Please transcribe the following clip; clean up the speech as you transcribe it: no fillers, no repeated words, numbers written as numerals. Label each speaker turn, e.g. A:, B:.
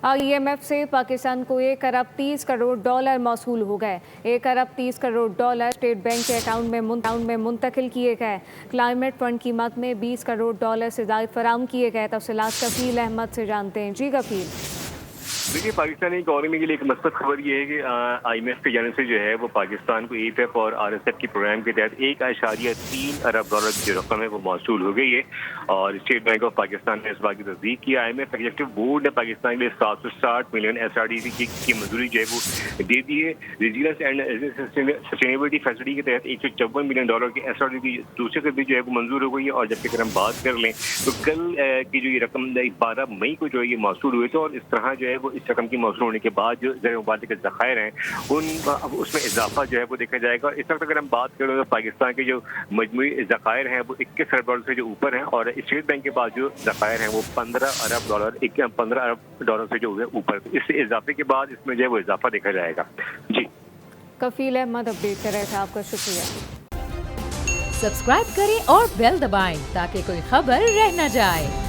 A: IMF से पाकिस्तान को $1 अरब 30 करोड़ मौसूल हो गए। $1 अरब 30 करोड़ स्टेट बैंक के अकाउंट में मुंतकिल किए गए। क्लाइमेट फंड की मद में $20 करोड़ से ज़ायद फराहम किए गए। तफसीलात कफील अहमद से जानते हैं। जी कफील।
B: देखिए, पाकिस्तानी इकॉनमी के लिए एक मस्बत खबर ये है कि IMF की जानिब से जो है वो पाकिस्तान को APEC और RSF की प्रोग्राम के तहत $1.3 अरब की जो रकम है वो मौसूल हो गई है और स्टेट बैंक ऑफ पाकिस्तान ने इस बात की तस्दीक की। IMF एग्जीक्यूटिव बोर्ड ने पाकिस्तान के लिए 760 मिलियन SRDC की मंजूरी जो है वो दे दी है। रेजिलियंस एंड सस्टेनेबिलिटी फैसिलिटी के तहत $154 मिलियन की SRDC की दूसरे से भी जो है वो मंजूर हो गई है। और जबकि अगर हम बात कर लें तो कल की जो ये रकम 12 मई को जो है ये मौसूल हुए थे और इस तरह जो है वो इस रकम की मौसूल होने के बाद जो ज़र मुबादले के ज़खायर हैं उसमें इजाफा जो है वो देखा जाएगा। और इस वक्त अगर हम बात करें तो पाकिस्तान के जो मजमूई ज़खायर हैं वो 21 अरब डॉलर से जो ऊपर हैं और स्टेट बैंक के पास जो ज़खायर हैं वो $15 अरब से जो है ऊपर। इस इजाफे के बाद इसमें जो है वो इजाफा देखा जाएगा। जी
A: कफील अहमद अपडेट कर रहे थे, आपका शुक्रिया।
C: सब्सक्राइब करें और बेल दबाएं ताकि कोई खबर रह न जाए।